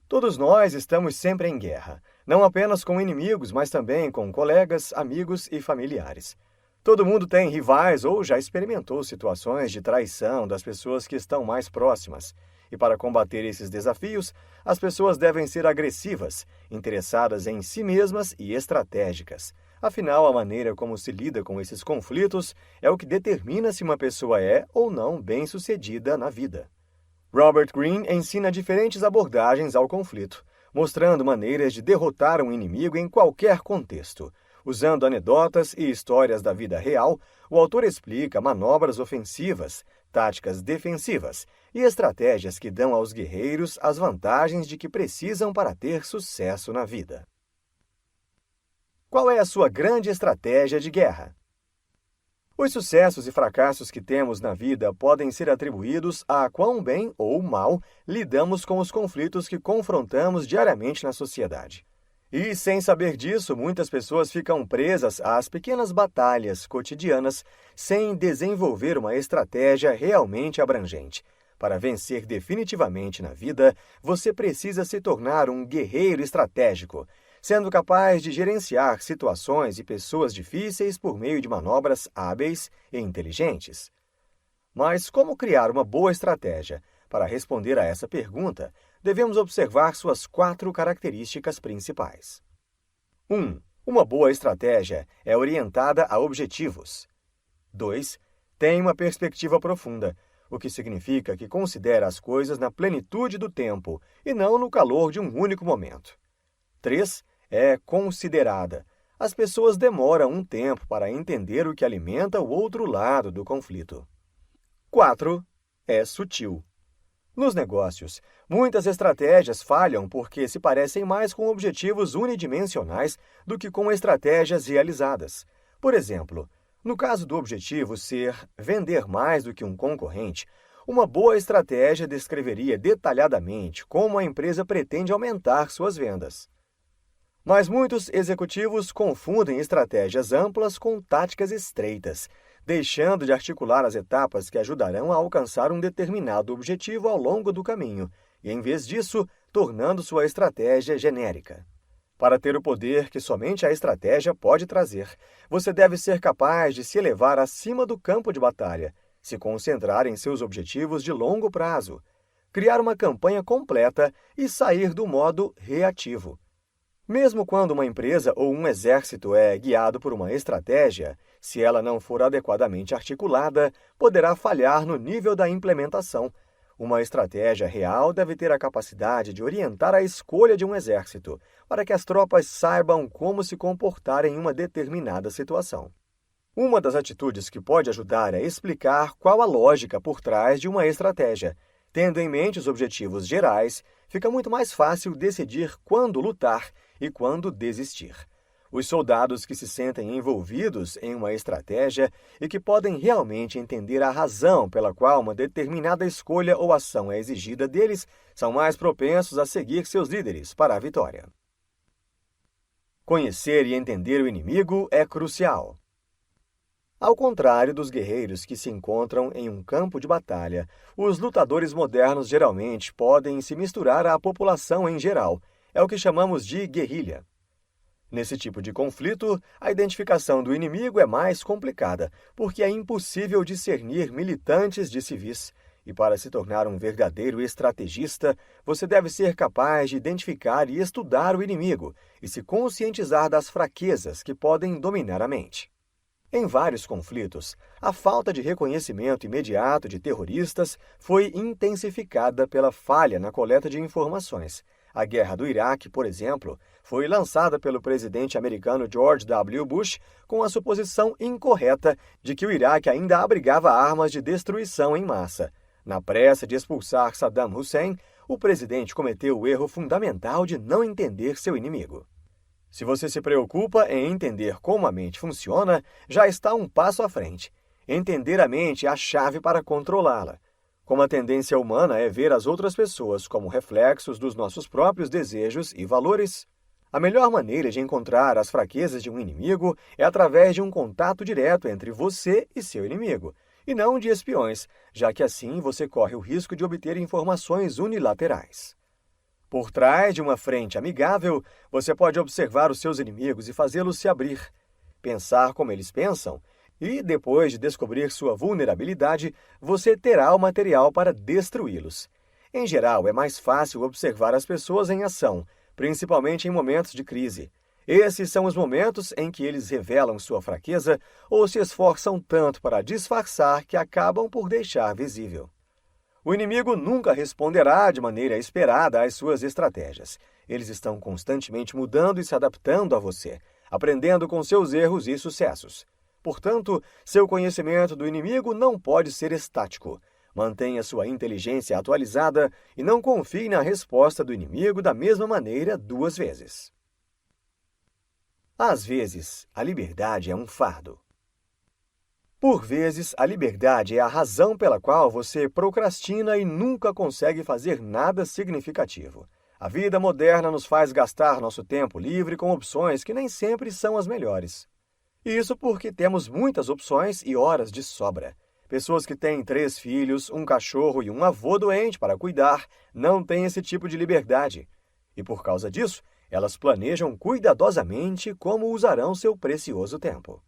Todos nós estamos sempre em guerra, não apenas com inimigos, mas também com colegas, amigos e familiares. Todo mundo tem rivais ou já experimentou situações de traição das pessoas que estão mais próximas. E para combater esses desafios, as pessoas devem ser agressivas, interessadas em si mesmas e estratégicas. Afinal, a maneira como se lida com esses conflitos é o que determina se uma pessoa é ou não bem-sucedida na vida. Robert Greene ensina diferentes abordagens ao conflito, mostrando maneiras de derrotar um inimigo em qualquer contexto. Usando anedotas e histórias da vida real, o autor explica manobras ofensivas, táticas defensivas e estratégias que dão aos guerreiros as vantagens de que precisam para ter sucesso na vida. Qual é a sua grande estratégia de guerra? Os sucessos e fracassos que temos na vida podem ser atribuídos a quão bem ou mal lidamos com os conflitos que confrontamos diariamente na sociedade. E, sem saber disso, muitas pessoas ficam presas às pequenas batalhas cotidianas sem desenvolver uma estratégia realmente abrangente. Para vencer definitivamente na vida, você precisa se tornar um guerreiro estratégico, sendo capaz de gerenciar situações e pessoas difíceis por meio de manobras hábeis e inteligentes. Mas como criar uma boa estratégia? Para responder a essa pergunta, devemos observar suas 4 características principais. 1. Uma boa estratégia é orientada a objetivos. 2. Tem uma perspectiva profunda, o que significa que considera as coisas na plenitude do tempo e não no calor de um único momento. 3. É considerada. As pessoas demoram um tempo para entender o que alimenta o outro lado do conflito. 4. É sutil. Nos negócios, muitas estratégias falham porque se parecem mais com objetivos unidimensionais do que com estratégias realizadas. Por exemplo, no caso do objetivo ser vender mais do que um concorrente, uma boa estratégia descreveria detalhadamente como a empresa pretende aumentar suas vendas. Mas muitos executivos confundem estratégias amplas com táticas estreitas, deixando de articular as etapas que ajudarão a alcançar um determinado objetivo ao longo do caminho, e, em vez disso, tornando sua estratégia genérica. Para ter o poder que somente a estratégia pode trazer, você deve ser capaz de se elevar acima do campo de batalha, se concentrar em seus objetivos de longo prazo, criar uma campanha completa e sair do modo reativo. Mesmo quando uma empresa ou um exército é guiado por uma estratégia, se ela não for adequadamente articulada, poderá falhar no nível da implementação. Uma estratégia real deve ter a capacidade de orientar a escolha de um exército, para que as tropas saibam como se comportar em uma determinada situação. Uma das atitudes que pode ajudar é explicar qual a lógica por trás de uma estratégia. Tendo em mente os objetivos gerais, fica muito mais fácil decidir quando lutar e quando desistir. Os soldados que se sentem envolvidos em uma estratégia e que podem realmente entender a razão pela qual uma determinada escolha ou ação é exigida deles são mais propensos a seguir seus líderes para a vitória. Conhecer e entender o inimigo é crucial. Ao contrário dos guerreiros que se encontram em um campo de batalha, os lutadores modernos geralmente podem se misturar à população em geral. É o que chamamos de guerrilha. Nesse tipo de conflito, a identificação do inimigo é mais complicada, porque é impossível discernir militantes de civis. E para se tornar um verdadeiro estrategista, você deve ser capaz de identificar e estudar o inimigo e se conscientizar das fraquezas que podem dominar a mente. Em vários conflitos, a falta de reconhecimento imediato de terroristas foi intensificada pela falha na coleta de informações. A Guerra do Iraque, por exemplo, foi lançada pelo presidente americano George W. Bush com a suposição incorreta de que o Iraque ainda abrigava armas de destruição em massa. Na pressa de expulsar Saddam Hussein, o presidente cometeu o erro fundamental de não entender seu inimigo. Se você se preocupa em entender como a mente funciona, já está um passo à frente. Entender a mente é a chave para controlá-la. Como a tendência humana é ver as outras pessoas como reflexos dos nossos próprios desejos e valores, a melhor maneira de encontrar as fraquezas de um inimigo é através de um contato direto entre você e seu inimigo, e não de espiões, já que assim você corre o risco de obter informações unilaterais. Por trás de uma frente amigável, você pode observar os seus inimigos e fazê-los se abrir, pensar como eles pensam, e, depois de descobrir sua vulnerabilidade, você terá o material para destruí-los. Em geral, é mais fácil observar as pessoas em ação, principalmente em momentos de crise. Esses são os momentos em que eles revelam sua fraqueza ou se esforçam tanto para disfarçar que acabam por deixar visível. O inimigo nunca responderá de maneira esperada às suas estratégias. Eles estão constantemente mudando e se adaptando a você, aprendendo com seus erros e sucessos. Portanto, seu conhecimento do inimigo não pode ser estático. Mantenha sua inteligência atualizada e não confie na resposta do inimigo da mesma maneira 2 vezes. Às vezes, a liberdade é um fardo. Por vezes, a liberdade é a razão pela qual você procrastina e nunca consegue fazer nada significativo. A vida moderna nos faz gastar nosso tempo livre com opções que nem sempre são as melhores. Isso porque temos muitas opções e horas de sobra. Pessoas que têm 3 filhos, um cachorro e um avô doente para cuidar não têm esse tipo de liberdade. E por causa disso, elas planejam cuidadosamente como usarão seu precioso tempo.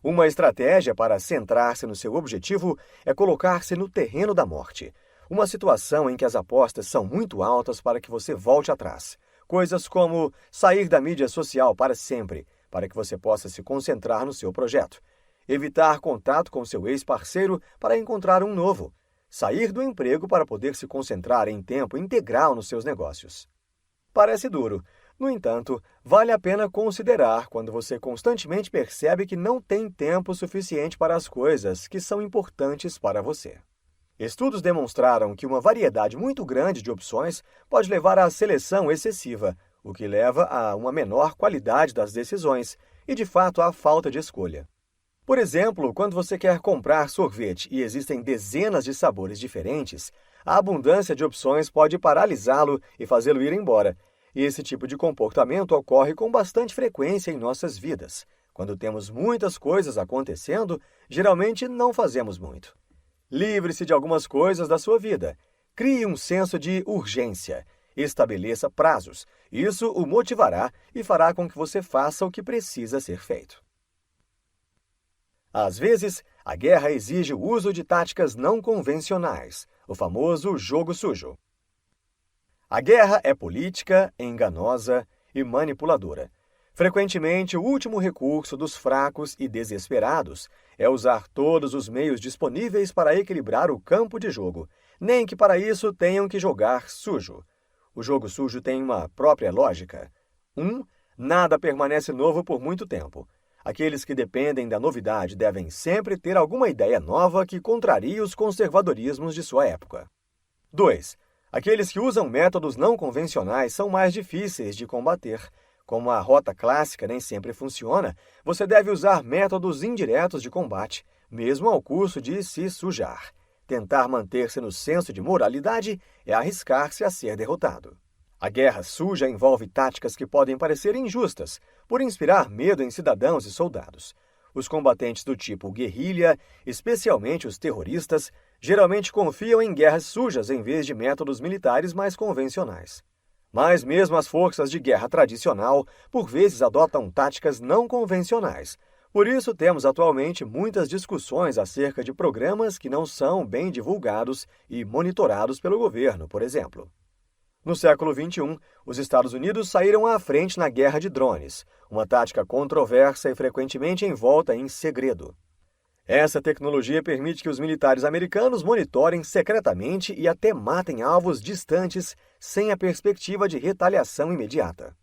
Uma estratégia para centrar-se no seu objetivo é colocar-se no terreno da morte, uma situação em que as apostas são muito altas para que você volte atrás. Coisas como sair da mídia social para sempre, para que você possa se concentrar no seu projeto, evitar contato com seu ex-parceiro para encontrar um novo, sair do emprego para poder se concentrar em tempo integral nos seus negócios. Parece duro. No entanto, vale a pena considerar quando você constantemente percebe que não tem tempo suficiente para as coisas que são importantes para você. Estudos demonstraram que uma variedade muito grande de opções pode levar à seleção excessiva, o que leva a uma menor qualidade das decisões e, de fato, à falta de escolha. Por exemplo, quando você quer comprar sorvete e existem dezenas de sabores diferentes, a abundância de opções pode paralisá-lo e fazê-lo ir embora. E esse tipo de comportamento ocorre com bastante frequência em nossas vidas. Quando temos muitas coisas acontecendo, geralmente não fazemos muito. Livre-se de algumas coisas da sua vida. Crie um senso de urgência. Estabeleça prazos. Isso o motivará e fará com que você faça o que precisa ser feito. Às vezes, a guerra exige o uso de táticas não convencionais, o famoso jogo sujo. A guerra é política, enganosa e manipuladora. Frequentemente, o último recurso dos fracos e desesperados é usar todos os meios disponíveis para equilibrar o campo de jogo, nem que para isso tenham que jogar sujo. O jogo sujo tem uma própria lógica. 1. Nada permanece novo por muito tempo. Aqueles que dependem da novidade devem sempre ter alguma ideia nova que contrarie os conservadorismos de sua época. 2. Aqueles que usam métodos não convencionais são mais difíceis de combater. Como a rota clássica nem sempre funciona, você deve usar métodos indiretos de combate, mesmo ao custo de se sujar. Tentar manter-se no senso de moralidade é arriscar-se a ser derrotado. A guerra suja envolve táticas que podem parecer injustas, por inspirar medo em cidadãos e soldados. Os combatentes do tipo guerrilha, especialmente os terroristas, geralmente confiam em guerras sujas em vez de métodos militares mais convencionais. Mas mesmo as forças de guerra tradicional, por vezes adotam táticas não convencionais. Por isso temos atualmente muitas discussões acerca de programas que não são bem divulgados e monitorados pelo governo, por exemplo. No século XXI, os Estados Unidos saíram à frente na guerra de drones, uma tática controversa e frequentemente envolta em segredo. Essa tecnologia permite que os militares americanos monitorem secretamente e até matem alvos distantes sem a perspectiva de retaliação imediata.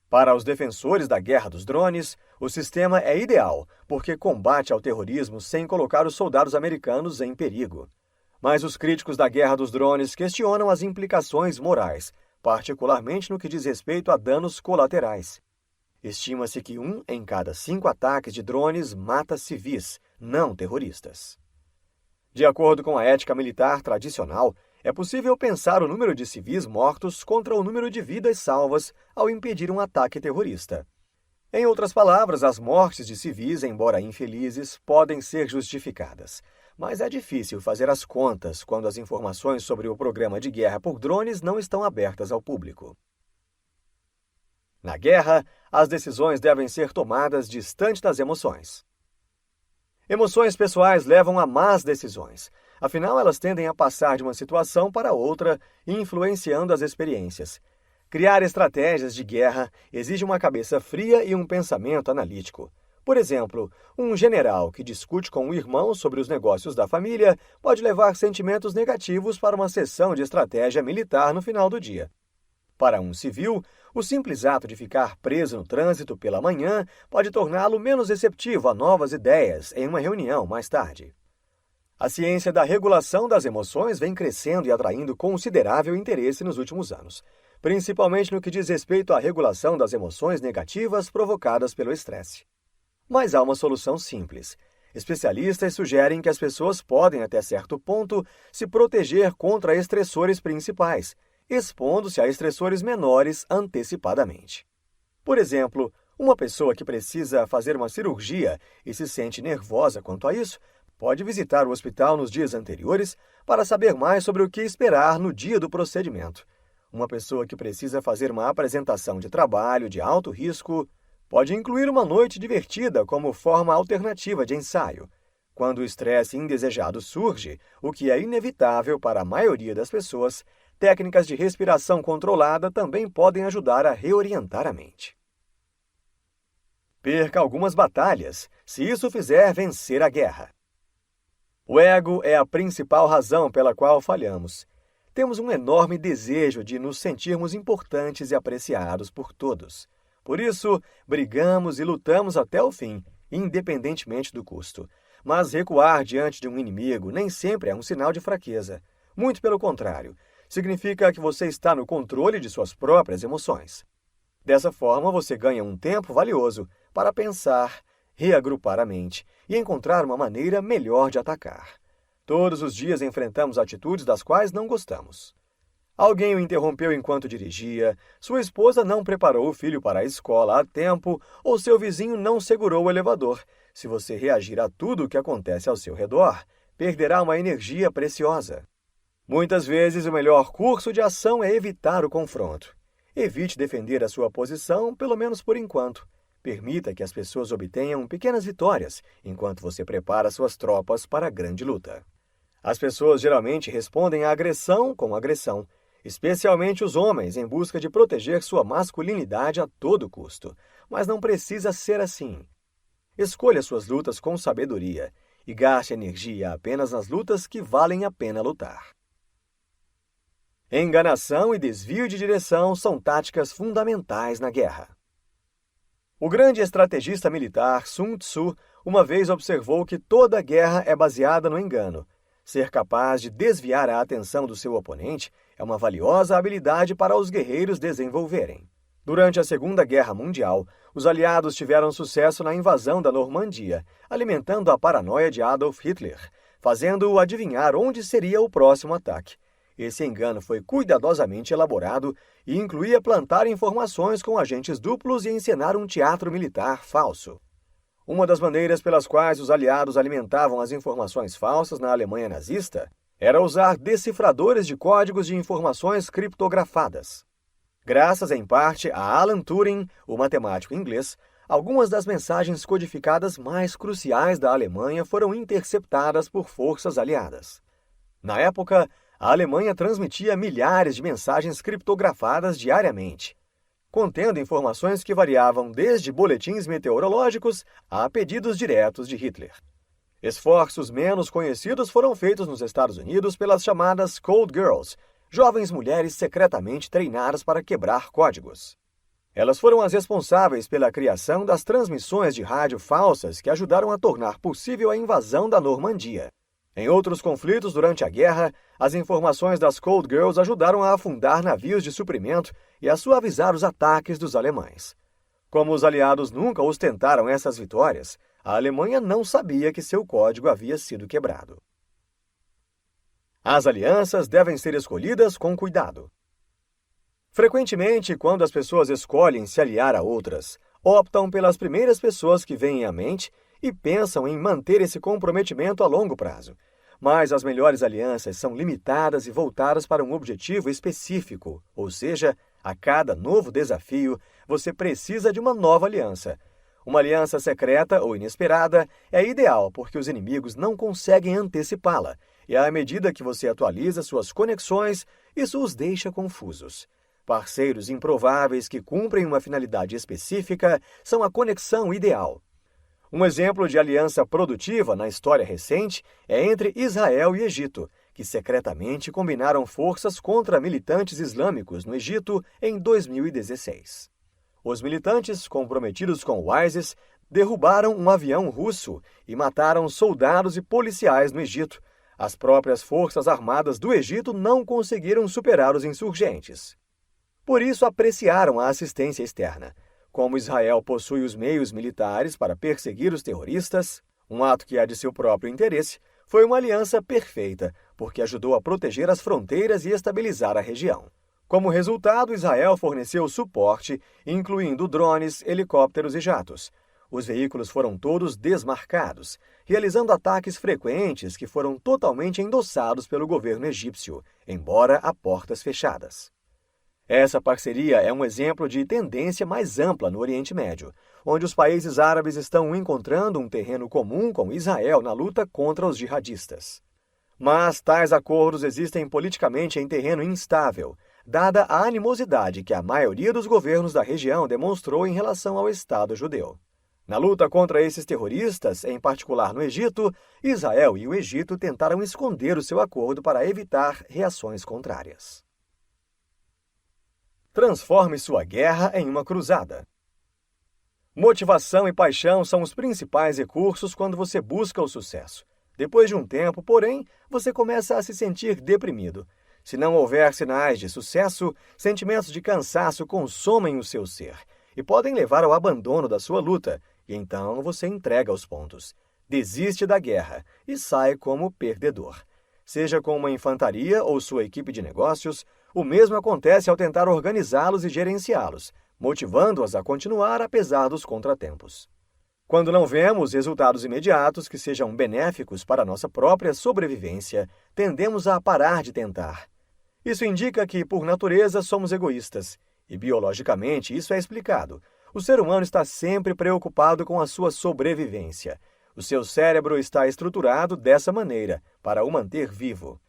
Para os defensores da guerra dos drones, o sistema é ideal porque combate ao terrorismo sem colocar os soldados americanos em perigo. Mas os críticos da guerra dos drones questionam as implicações morais, particularmente no que diz respeito a danos colaterais. Estima-se que 1 em cada 5 ataques de drones mata civis, não terroristas. De acordo com a ética militar tradicional, é possível pensar o número de civis mortos contra o número de vidas salvas ao impedir um ataque terrorista. Em outras palavras, as mortes de civis, embora infelizes, podem ser justificadas. mas é difícil fazer as contas quando as informações sobre o programa de guerra por drones não estão abertas ao público. Na guerra, as decisões devem ser tomadas distante das emoções. Emoções pessoais levam a más decisões. Afinal, elas tendem a passar de uma situação para outra, influenciando as experiências. Criar estratégias de guerra exige uma cabeça fria e um pensamento analítico. Por exemplo, um general que discute com um irmão sobre os negócios da família pode levar sentimentos negativos para uma sessão de estratégia militar no final do dia. Para um civil, o simples ato de ficar preso no trânsito pela manhã pode torná-lo menos receptivo a novas ideias em uma reunião mais tarde. A ciência da regulação das emoções vem crescendo e atraindo considerável interesse nos últimos anos, principalmente no que diz respeito à regulação das emoções negativas provocadas pelo estresse. Mas há uma solução simples. Especialistas sugerem que as pessoas podem, até certo ponto, se proteger contra estressores principais, expondo-se a estressores menores antecipadamente. Por exemplo, uma pessoa que precisa fazer uma cirurgia e se sente nervosa quanto a isso, pode visitar o hospital nos dias anteriores para saber mais sobre o que esperar no dia do procedimento. Uma pessoa que precisa fazer uma apresentação de trabalho de alto risco pode incluir uma noite divertida como forma alternativa de ensaio. Quando o estresse indesejado surge, o que é inevitável para a maioria das pessoas, técnicas de respiração controlada também podem ajudar a reorientar a mente. Perca algumas batalhas, se isso fizer vencer a guerra. O ego é a principal razão pela qual falhamos. Temos um enorme desejo de nos sentirmos importantes e apreciados por todos. Por isso, brigamos e lutamos até o fim, independentemente do custo. Mas recuar diante de um inimigo nem sempre é um sinal de fraqueza. Muito pelo contrário, significa que você está no controle de suas próprias emoções. Dessa forma, você ganha um tempo valioso para pensar, reagrupar a mente e encontrar uma maneira melhor de atacar. Todos os dias enfrentamos atitudes das quais não gostamos. Alguém o interrompeu enquanto dirigia, sua esposa não preparou o filho para a escola a tempo ou seu vizinho não segurou o elevador. Se você reagir a tudo o que acontece ao seu redor, perderá uma energia preciosa. Muitas vezes, o melhor curso de ação é evitar o confronto. Evite defender a sua posição, pelo menos por enquanto. Permita que as pessoas obtenham pequenas vitórias, enquanto você prepara suas tropas para a grande luta. As pessoas geralmente respondem à agressão com agressão, especialmente os homens em busca de proteger sua masculinidade a todo custo. Mas não precisa ser assim. Escolha suas lutas com sabedoria e gaste energia apenas nas lutas que valem a pena lutar. Enganação e desvio de direção são táticas fundamentais na guerra. O grande estrategista militar Sun Tzu uma vez observou que toda guerra é baseada no engano. Ser capaz de desviar a atenção do seu oponente é uma valiosa habilidade para os guerreiros desenvolverem. Durante a Segunda Guerra Mundial, os aliados tiveram sucesso na invasão da Normandia, alimentando a paranoia de Adolf Hitler, fazendo-o adivinhar onde seria o próximo ataque. Esse engano foi cuidadosamente elaborado e incluía plantar informações com agentes duplos e encenar um teatro militar falso. Uma das maneiras pelas quais os aliados alimentavam as informações falsas na Alemanha nazista era usar decifradores de códigos de informações criptografadas. Graças, em parte, a Alan Turing, o matemático inglês, algumas das mensagens codificadas mais cruciais da Alemanha foram interceptadas por forças aliadas. Na época, a Alemanha transmitia milhares de mensagens criptografadas diariamente, contendo informações que variavam desde boletins meteorológicos a pedidos diretos de Hitler. Esforços menos conhecidos foram feitos nos Estados Unidos pelas chamadas Code Girls, jovens mulheres secretamente treinadas para quebrar códigos. Elas foram as responsáveis pela criação das transmissões de rádio falsas que ajudaram a tornar possível a invasão da Normandia. Em outros conflitos durante a guerra, as informações das Code Girls ajudaram a afundar navios de suprimento e a suavizar os ataques dos alemães. Como os aliados nunca ostentaram essas vitórias, a Alemanha não sabia que seu código havia sido quebrado. As alianças devem ser escolhidas com cuidado. Frequentemente, quando as pessoas escolhem se aliar a outras, optam pelas primeiras pessoas que vêm à mente e pensam em manter esse comprometimento a longo prazo. Mas as melhores alianças são limitadas e voltadas para um objetivo específico, ou seja, a cada novo desafio, você precisa de uma nova aliança. Uma aliança secreta ou inesperada é ideal porque os inimigos não conseguem antecipá-la, e à medida que você atualiza suas conexões, isso os deixa confusos. Parceiros improváveis que cumprem uma finalidade específica são a conexão ideal. Um exemplo de aliança produtiva na história recente é entre Israel e Egito, que secretamente combinaram forças contra militantes islâmicos no Egito em 2016. Os militantes, comprometidos com o ISIS, derrubaram um avião russo e mataram soldados e policiais no Egito. As próprias forças armadas do Egito não conseguiram superar os insurgentes. Por isso, apreciaram a assistência externa. Como Israel possui os meios militares para perseguir os terroristas, um ato que é de seu próprio interesse, foi uma aliança perfeita, porque ajudou a proteger as fronteiras e estabilizar a região. Como resultado, Israel forneceu suporte, incluindo drones, helicópteros e jatos. Os veículos foram todos desmarcados, realizando ataques frequentes que foram totalmente endossados pelo governo egípcio, embora a portas fechadas. Essa parceria é um exemplo de tendência mais ampla no Oriente Médio, onde os países árabes estão encontrando um terreno comum com Israel na luta contra os jihadistas. Mas tais acordos existem politicamente em terreno instável, dada a animosidade que a maioria dos governos da região demonstrou em relação ao Estado judeu. Na luta contra esses terroristas, em particular no Egito, Israel e o Egito tentaram esconder o seu acordo para evitar reações contrárias. Transforme sua guerra em uma cruzada. Motivação e paixão são os principais recursos quando você busca o sucesso. Depois de um tempo, porém, você começa a se sentir deprimido. Se não houver sinais de sucesso, sentimentos de cansaço consomem o seu ser e podem levar ao abandono da sua luta, e então você entrega os pontos. Desiste da guerra e sai como perdedor. Seja com uma infantaria ou sua equipe de negócios, o mesmo acontece ao tentar organizá-los e gerenciá-los, motivando-os a continuar apesar dos contratempos. Quando não vemos resultados imediatos que sejam benéficos para a nossa própria sobrevivência, tendemos a parar de tentar. Isso indica que, por natureza, somos egoístas, e biologicamente isso é explicado. O ser humano está sempre preocupado com a sua sobrevivência. O seu cérebro está estruturado dessa maneira, para o manter vivo.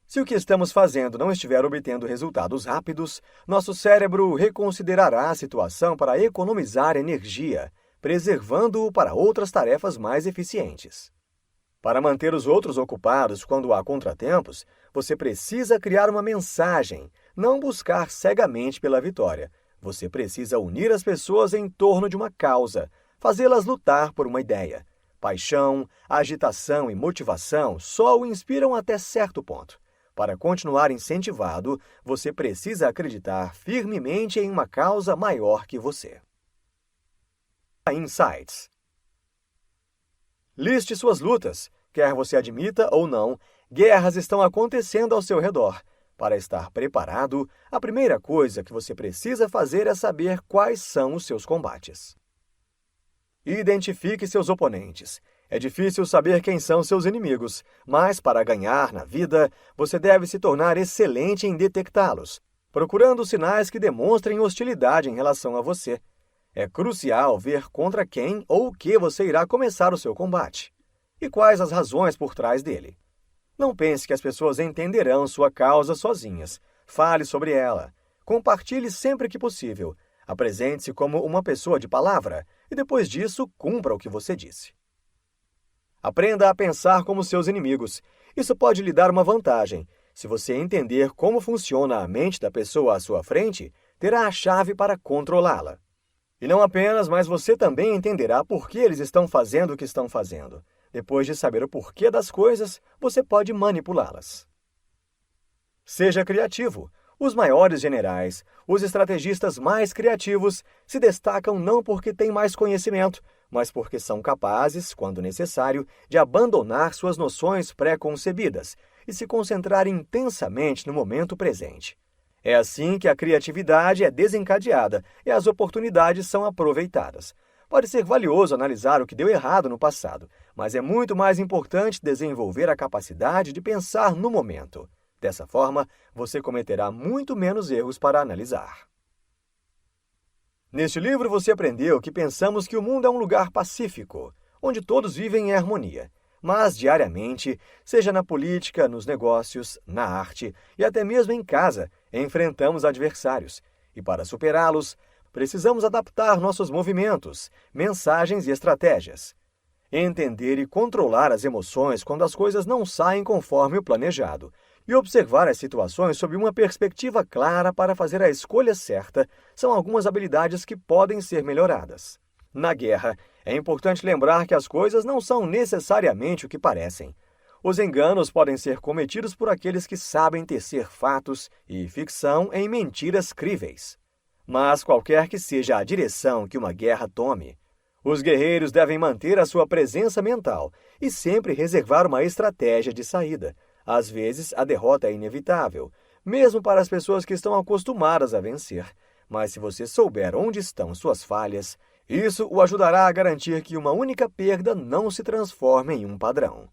Se o que estamos fazendo não estiver obtendo resultados rápidos, nosso cérebro reconsiderará a situação para economizar energia, preservando-o para outras tarefas mais eficientes. Para manter os outros ocupados quando há contratempos, você precisa criar uma mensagem, não buscar cegamente pela vitória. Você precisa unir as pessoas em torno de uma causa, fazê-las lutar por uma ideia. Paixão, agitação e motivação só o inspiram até certo ponto. Para continuar incentivado, você precisa acreditar firmemente em uma causa maior que você. Insights. Liste suas lutas. Quer você admita ou não, guerras estão acontecendo ao seu redor. Para estar preparado, a primeira coisa que você precisa fazer é saber quais são os seus combates. Identifique seus oponentes. É difícil saber quem são seus inimigos, mas para ganhar na vida, você deve se tornar excelente em detectá-los, procurando sinais que demonstrem hostilidade em relação a você. É crucial ver contra quem ou o que você irá começar o seu combate, e quais as razões por trás dele. Não pense que as pessoas entenderão sua causa sozinhas. Fale sobre ela. Compartilhe sempre que possível. Apresente-se como uma pessoa de palavra, e depois disso, cumpra o que você disse. Aprenda a pensar como seus inimigos. Isso pode lhe dar uma vantagem. Se você entender como funciona a mente da pessoa à sua frente, terá a chave para controlá-la. E não apenas, mas você também entenderá por que eles estão fazendo o que estão fazendo. Depois de saber o porquê das coisas, você pode manipulá-las. Seja criativo. Os maiores generais, os estrategistas mais criativos, se destacam não porque têm mais conhecimento, mas porque são capazes, quando necessário, de abandonar suas noções pré-concebidas e se concentrar intensamente no momento presente. É assim que a criatividade é desencadeada e as oportunidades são aproveitadas. Pode ser valioso analisar o que deu errado no passado, mas é muito mais importante desenvolver a capacidade de pensar no momento. Dessa forma, você cometerá muito menos erros para analisar. Neste livro, você aprendeu que pensamos que o mundo é um lugar pacífico, onde todos vivem em harmonia. Mas, diariamente, seja na política, nos negócios, na arte e até mesmo em casa, enfrentamos adversários. E para superá-los, precisamos adaptar nossos movimentos, mensagens e estratégias. Entender e controlar as emoções quando as coisas não saem conforme o planejado. E observar as situações sob uma perspectiva clara para fazer a escolha certa são algumas habilidades que podem ser melhoradas. Na guerra, é importante lembrar que as coisas não são necessariamente o que parecem. Os enganos podem ser cometidos por aqueles que sabem tecer fatos e ficção em mentiras críveis. Mas qualquer que seja a direção que uma guerra tome, os guerreiros devem manter a sua presença mental e sempre reservar uma estratégia de saída. Às vezes, a derrota é inevitável, mesmo para as pessoas que estão acostumadas a vencer. Mas se você souber onde estão suas falhas, isso o ajudará a garantir que uma única perda não se transforme em um padrão.